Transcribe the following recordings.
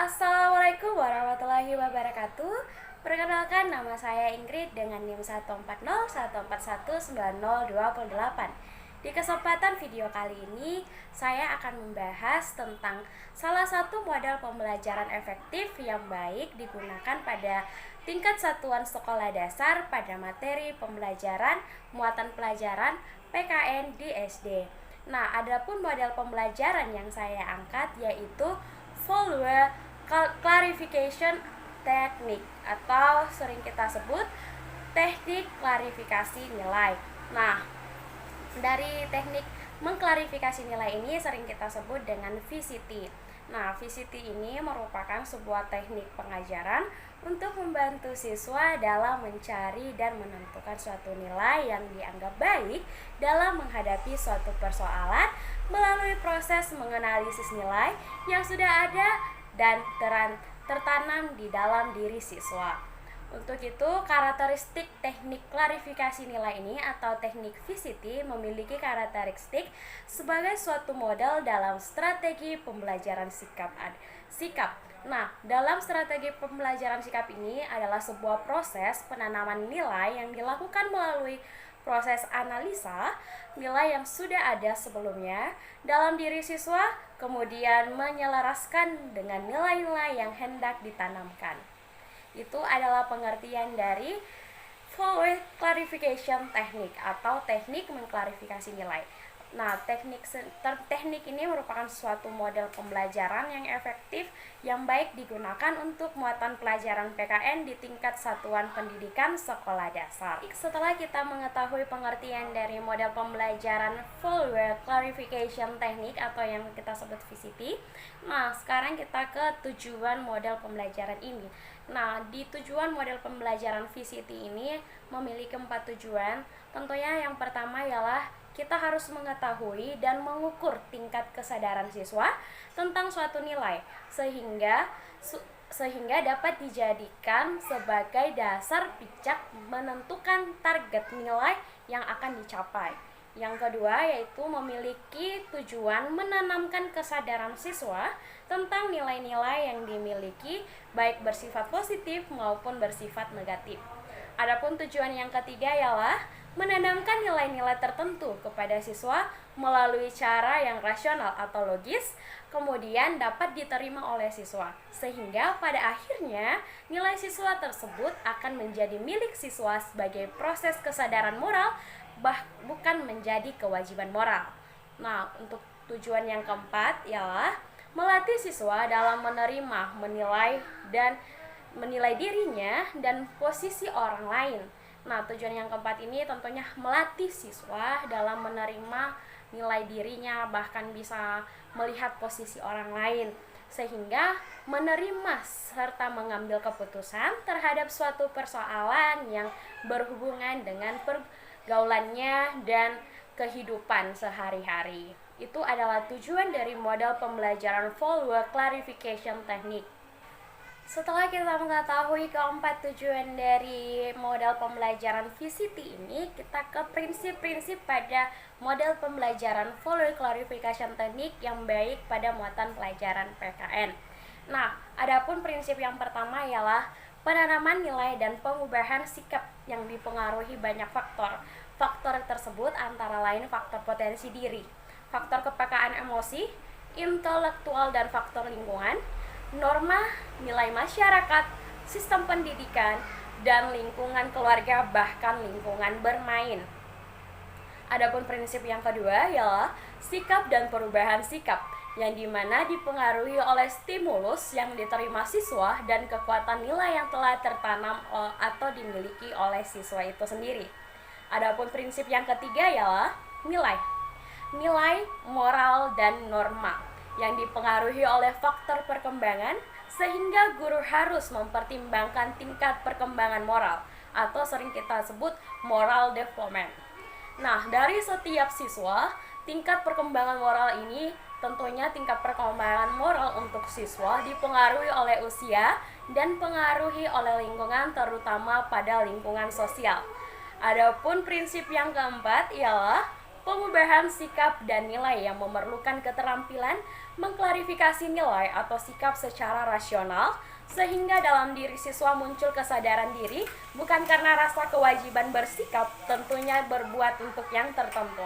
Assalamualaikum warahmatullahi wabarakatuh. Perkenalkan, nama saya Ingrid dengan NIM 14014190028. Di kesempatan video kali ini, saya akan membahas tentang salah satu model pembelajaran efektif yang baik digunakan pada tingkat satuan sekolah dasar pada materi pembelajaran muatan pelajaran PKN di SD. Nah, adapun model pembelajaran yang saya angkat yaitu Follower Clarification Technique atau sering kita sebut teknik klarifikasi nilai. Nah, dari teknik mengklarifikasi nilai ini sering kita sebut dengan VCT. Nah, VCT ini merupakan sebuah teknik pengajaran untuk membantu siswa dalam mencari dan menentukan suatu nilai yang dianggap baik dalam menghadapi suatu persoalan melalui proses menganalisis nilai yang sudah ada dan tertanam di dalam diri siswa. Untuk itu, karakteristik teknik klarifikasi nilai ini atau teknik VCT memiliki karakteristik sebagai suatu model dalam strategi pembelajaran sikap. Nah, dalam strategi pembelajaran sikap ini adalah sebuah proses penanaman nilai yang dilakukan melalui proses analisa nilai yang sudah ada sebelumnya dalam diri siswa, kemudian menyelaraskan dengan nilai-nilai yang hendak ditanamkan. Itu adalah pengertian dari Follower Clarification Technique atau teknik mengklarifikasi nilai. Nah, teknik ini merupakan suatu model pembelajaran yang efektif yang baik digunakan untuk muatan pelajaran PKN di tingkat satuan pendidikan sekolah dasar. Setelah kita mengetahui pengertian dari model pembelajaran Follower Clarification Technique atau yang kita sebut VCT, nah sekarang kita ke tujuan model pembelajaran ini. Nah, di tujuan model pembelajaran VCT ini memiliki 4 tujuan. Tentunya yang pertama ialah kita harus mengetahui dan mengukur tingkat kesadaran siswa tentang suatu nilai sehingga dapat dijadikan sebagai dasar bijak menentukan target nilai yang akan dicapai. Yang kedua yaitu memiliki tujuan menanamkan kesadaran siswa tentang nilai-nilai yang dimiliki baik bersifat positif maupun bersifat negatif. Adapun tujuan yang ketiga ialah menanamkan nilai-nilai tertentu kepada siswa melalui cara yang rasional atau logis, kemudian dapat diterima oleh siswa, sehingga pada akhirnya nilai siswa tersebut akan menjadi milik siswa sebagai proses kesadaran moral, bukan menjadi kewajiban moral. Nah, untuk tujuan yang keempat ialah melatih siswa dalam menerima, menilai dirinya dan posisi orang lain. Nah, tujuan yang keempat ini tentunya melatih siswa dalam menerima nilai dirinya, bahkan bisa melihat posisi orang lain, sehingga menerima serta mengambil keputusan terhadap suatu persoalan yang berhubungan dengan pergaulannya dan kehidupan sehari-hari. Itu adalah tujuan dari model pembelajaran Follower Clarification Technique. Setelah kita mengetahui keempat tujuan dari model pembelajaran VCT ini, kita ke prinsip-prinsip pada model pembelajaran Follower Clarification Technique yang baik pada muatan pelajaran PKN. Nah, adapun prinsip yang pertama ialah penanaman nilai dan pengubahan sikap yang dipengaruhi banyak faktor. Faktor tersebut antara lain faktor potensi diri, faktor kepekaan emosi, intelektual dan faktor lingkungan, norma, nilai masyarakat, sistem pendidikan, dan lingkungan keluarga bahkan lingkungan bermain. Adapun prinsip yang kedua ialah sikap dan perubahan sikap yang dimana dipengaruhi oleh stimulus yang diterima siswa dan kekuatan nilai yang telah tertanam atau dimiliki oleh siswa itu sendiri. Adapun prinsip yang ketiga ialah nilai, moral, dan norma yang dipengaruhi oleh faktor perkembangan sehingga guru harus mempertimbangkan tingkat perkembangan moral atau sering kita sebut moral development. Nah, dari setiap siswa, tingkat perkembangan moral ini tentunya tingkat perkembangan moral untuk siswa dipengaruhi oleh usia dan pengaruhi oleh lingkungan terutama pada lingkungan sosial. Adapun prinsip yang keempat ialah pengubahan sikap dan nilai yang memerlukan keterampilan mengklarifikasi nilai atau sikap secara rasional, sehingga dalam diri siswa muncul kesadaran diri, bukan karena rasa kewajiban bersikap, tentunya berbuat untuk yang tertentu.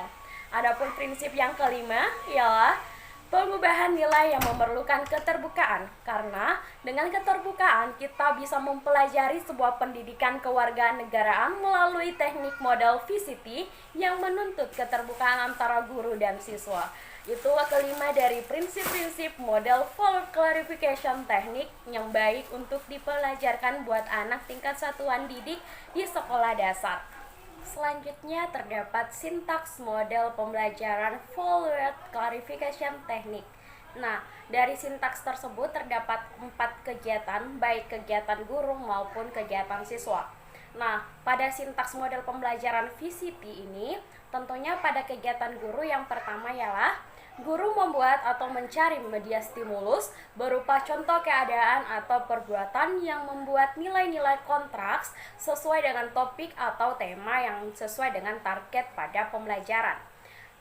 Adapun prinsip yang kelima ialah pengubahan nilai yang memerlukan keterbukaan, karena dengan keterbukaan kita bisa mempelajari sebuah pendidikan kewarganegaraan melalui teknik model VCT yang menuntut keterbukaan antara guru dan siswa. Itulah kelima dari prinsip-prinsip model for clarification teknik yang baik untuk dipelajarkan buat anak tingkat satuan didik di sekolah dasar. Selanjutnya terdapat sintaks model pembelajaran full word clarification teknik. Nah, dari sintaks tersebut terdapat 4 kegiatan, baik kegiatan guru maupun kegiatan siswa. Nah, pada sintaks model pembelajaran VCT ini, tentunya pada kegiatan guru yang pertama ialah guru membuat atau mencari media stimulus berupa contoh keadaan atau perbuatan yang membuat nilai-nilai kontraks sesuai dengan topik atau tema yang sesuai dengan target pada pembelajaran.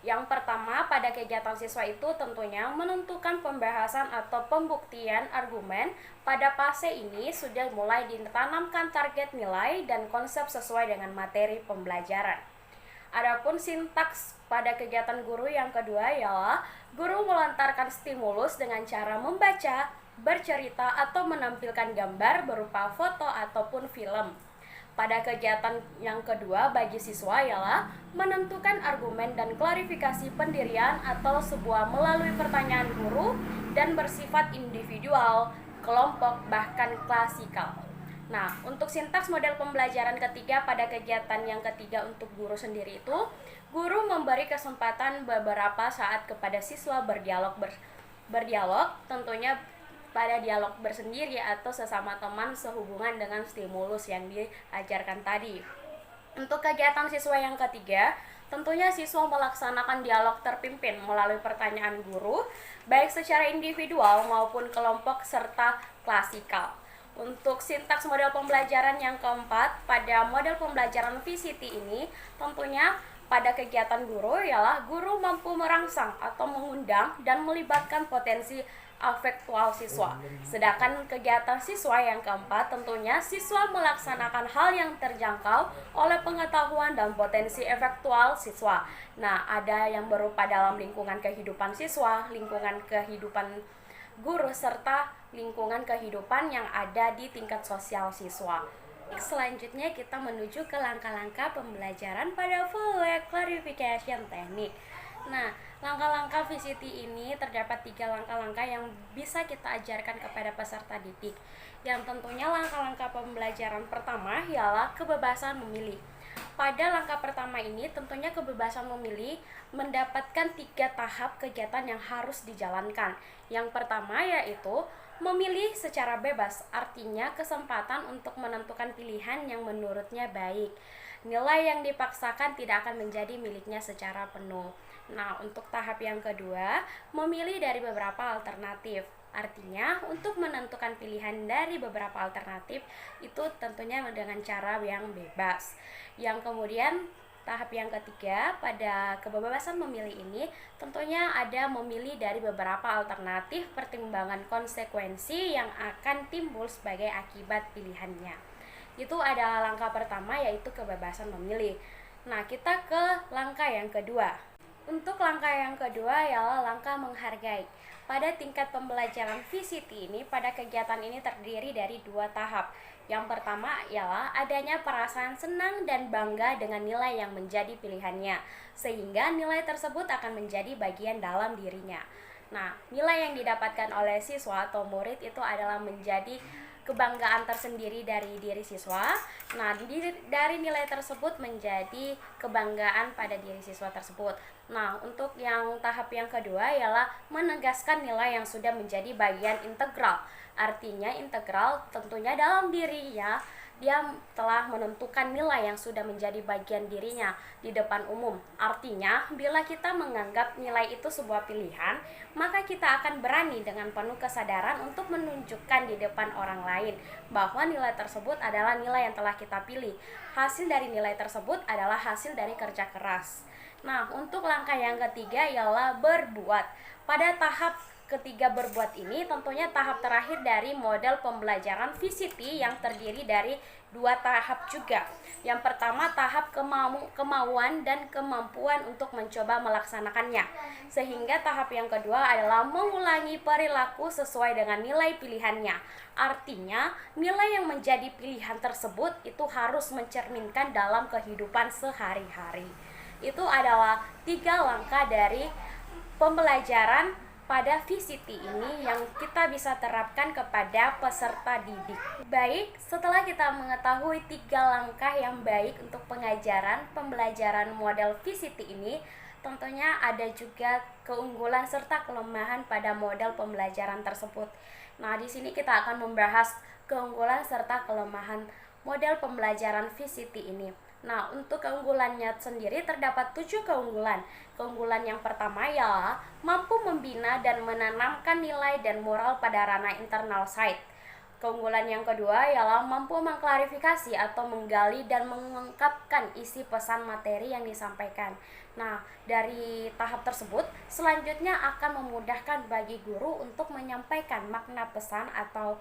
Yang pertama pada kegiatan siswa itu tentunya menentukan pembahasan atau pembuktian argumen. Pada fase ini sudah mulai ditanamkan target nilai dan konsep sesuai dengan materi pembelajaran. Adapun sintaks pada kegiatan guru yang kedua ialah guru melontarkan stimulus dengan cara membaca, bercerita, atau menampilkan gambar berupa foto ataupun film. Pada kegiatan yang kedua bagi siswa ialah menentukan argumen dan klarifikasi pendirian atau sebuah melalui pertanyaan guru dan bersifat individual, kelompok, bahkan klasikal. Nah, untuk sintaks model pembelajaran ketiga pada kegiatan yang ketiga untuk guru sendiri itu, guru memberi kesempatan beberapa saat kepada siswa berdialog, tentunya pada dialog bersendiri atau sesama teman sehubungan dengan stimulus yang diajarkan tadi. Untuk kegiatan siswa yang ketiga, tentunya siswa melaksanakan dialog terpimpin melalui pertanyaan guru, baik secara individual maupun kelompok serta klasikal. Untuk sintaks model pembelajaran yang keempat, pada model pembelajaran VCT ini, tentunya pada kegiatan guru ialah guru mampu merangsang atau mengundang dan melibatkan potensi afektual siswa. Sedangkan kegiatan siswa yang keempat, tentunya siswa melaksanakan hal yang terjangkau oleh pengetahuan dan potensi efektual siswa. Nah, ada yang berupa dalam lingkungan kehidupan siswa, lingkungan kehidupan guru, serta lingkungan kehidupan yang ada di tingkat sosial siswa. Selanjutnya kita menuju ke langkah-langkah pembelajaran pada full word clarification teknik. Nah, langkah-langkah VCT ini terdapat 3 langkah-langkah yang bisa kita ajarkan kepada peserta didik. Yang tentunya langkah-langkah pembelajaran pertama ialah kebebasan memilih. Pada langkah pertama ini tentunya kebebasan memilih mendapatkan 3 tahap kegiatan yang harus dijalankan. Yang pertama yaitu memilih secara bebas, artinya kesempatan untuk menentukan pilihan yang menurutnya baik. Nilai yang dipaksakan tidak akan menjadi miliknya secara penuh. Nah, untuk tahap yang kedua, memilih dari beberapa alternatif. Artinya, untuk menentukan pilihan dari beberapa alternatif itu tentunya dengan cara yang bebas. Yang kemudian tahap yang ketiga pada kebebasan memilih ini tentunya ada memilih dari beberapa alternatif pertimbangan konsekuensi yang akan timbul sebagai akibat pilihannya. Itu adalah langkah pertama yaitu kebebasan memilih. Nah, kita ke langkah yang kedua. Untuk langkah yang kedua ialah langkah menghargai. Pada tingkat pembelajaran VCT ini, pada kegiatan ini terdiri dari 2 tahap. Yang pertama ialah adanya perasaan senang dan bangga dengan nilai yang menjadi pilihannya, sehingga nilai tersebut akan menjadi bagian dalam dirinya. Nah, nilai yang didapatkan oleh siswa atau murid itu adalah menjadi kebanggaan tersendiri dari diri siswa. Nah, dari nilai tersebut menjadi kebanggaan pada diri siswa tersebut. Nah, untuk yang tahap yang kedua ialah menegaskan nilai yang sudah menjadi bagian integral. Artinya integral tentunya dalam dirinya dia telah menentukan nilai yang sudah menjadi bagian dirinya di depan umum. Artinya, bila kita menganggap nilai itu sebuah pilihan, maka kita akan berani dengan penuh kesadaran untuk menunjukkan di depan orang lain bahwa nilai tersebut adalah nilai yang telah kita pilih. Hasil dari nilai tersebut adalah hasil dari kerja keras. Nah, untuk langkah yang ketiga ialah berbuat. Pada tahap ketiga berbuat ini tentunya tahap terakhir dari model pembelajaran VCT yang terdiri dari dua tahap juga. Yang pertama tahap kemauan dan kemampuan untuk mencoba melaksanakannya. Sehingga tahap yang kedua adalah mengulangi perilaku sesuai dengan nilai pilihannya. Artinya, nilai yang menjadi pilihan tersebut itu harus mencerminkan dalam kehidupan sehari-hari. Itu adalah 3 langkah dari pembelajaran pada VCT ini yang kita bisa terapkan kepada peserta didik. Baik, setelah kita mengetahui 3 langkah yang baik untuk pembelajaran model VCT ini, tentunya ada juga keunggulan serta kelemahan pada model pembelajaran tersebut. Nah, di sini kita akan membahas keunggulan serta kelemahan model pembelajaran VCT ini. Nah, untuk keunggulannya sendiri terdapat 7 keunggulan. Keunggulan yang pertama ialah mampu membina dan menanamkan nilai dan moral pada ranah internal site. Keunggulan yang kedua ialah mampu mengklarifikasi atau menggali dan mengungkapkan isi pesan materi yang disampaikan. Nah, dari tahap tersebut, selanjutnya akan memudahkan bagi guru untuk menyampaikan makna pesan atau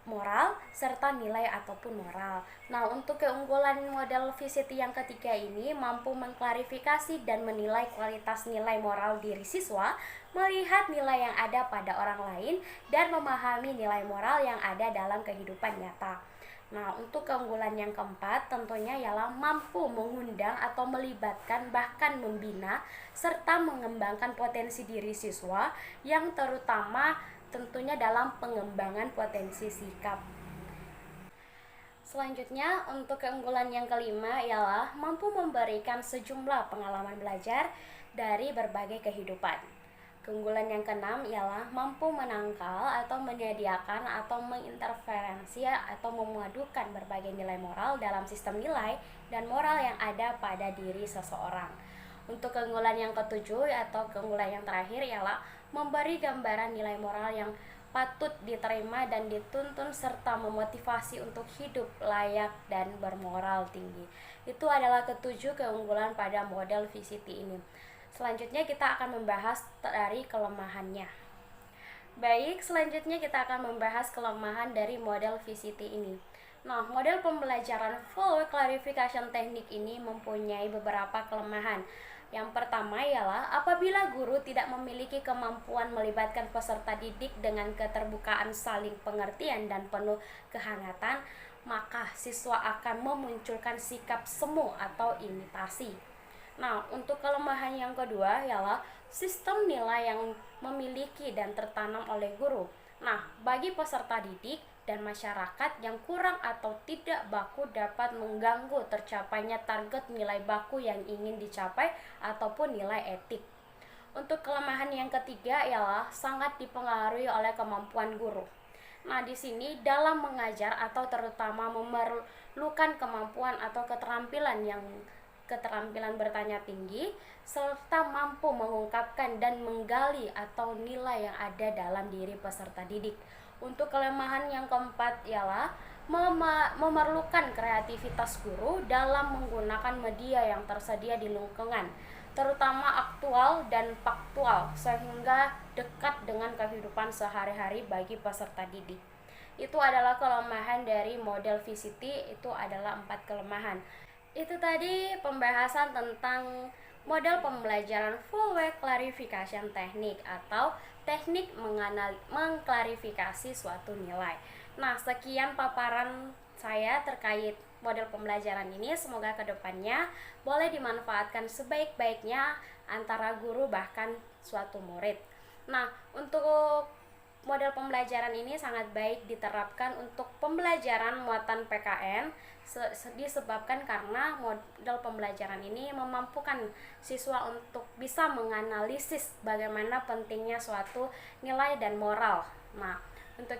moral serta nilai ataupun moral. Nah, untuk keunggulan model VCT yang ketiga ini mampu mengklarifikasi dan menilai kualitas nilai moral diri siswa, melihat nilai yang ada pada orang lain dan memahami nilai moral yang ada dalam kehidupan nyata. Nah, untuk keunggulan yang keempat tentunya ialah mampu mengundang atau melibatkan bahkan membina serta mengembangkan potensi diri siswa yang terutama tentunya dalam pengembangan potensi sikap. Selanjutnya, untuk keunggulan yang kelima ialah mampu memberikan sejumlah pengalaman belajar dari berbagai kehidupan. Keunggulan yang keenam ialah mampu menangkal atau menyediakan atau menginterferensi atau memadukan berbagai nilai moral dalam sistem nilai dan moral yang ada pada diri seseorang. Untuk keunggulan yang ketujuh atau keunggulan yang terakhir ialah memberi gambaran nilai moral yang patut diterima dan dituntun serta memotivasi untuk hidup layak dan bermoral tinggi. Itu adalah ketujuh keunggulan pada model VCT ini. Selanjutnya kita akan membahas dari kelemahannya. Baik, selanjutnya kita akan membahas kelemahan dari model VCT ini. Nah, model pembelajaran full clarification teknik ini mempunyai beberapa kelemahan. Yang pertama ialah apabila guru tidak memiliki kemampuan melibatkan peserta didik dengan keterbukaan saling pengertian dan penuh kehangatan, maka siswa akan memunculkan sikap semu atau imitasi. Nah, untuk kelemahan yang kedua ialah sistem nilai yang memiliki dan tertanam oleh guru. Nah, bagi peserta didik dan masyarakat yang kurang atau tidak baku dapat mengganggu tercapainya target nilai baku yang ingin dicapai ataupun nilai etik. Untuk kelemahan yang ketiga ialah sangat dipengaruhi oleh kemampuan guru. Nah, di sini dalam mengajar atau terutama memerlukan kemampuan atau keterampilan bertanya tinggi serta mampu mengungkapkan dan menggali atau nilai yang ada dalam diri peserta didik. Untuk kelemahan yang keempat ialah memerlukan kreativitas guru dalam menggunakan media yang tersedia di lingkungan, terutama aktual dan faktual sehingga dekat dengan kehidupan sehari-hari bagi peserta didik. Itu adalah kelemahan dari model VCT, itu adalah 4 kelemahan. Itu tadi pembahasan tentang model pembelajaran full way clarification teknik atau teknik mengklarifikasi suatu nilai. Nah, sekian paparan saya terkait model pembelajaran ini. Semoga kedepannya boleh dimanfaatkan sebaik-baiknya antara guru bahkan suatu murid. Nah, untuk model pembelajaran ini sangat baik diterapkan untuk pembelajaran muatan PKN disebabkan karena model pembelajaran ini memampukan siswa untuk bisa menganalisis bagaimana pentingnya suatu nilai dan moral. Nah, untuk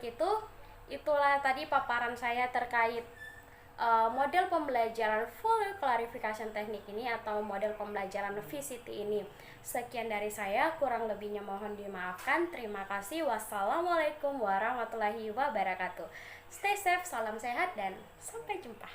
itulah tadi paparan saya terkait model pembelajaran full clarification teknik ini atau model pembelajaran VCT ini. Sekian dari saya, kurang lebihnya mohon dimaafkan. Terima kasih. Wassalamualaikum warahmatullahi wabarakatuh. Stay safe, salam sehat, dan sampai jumpa.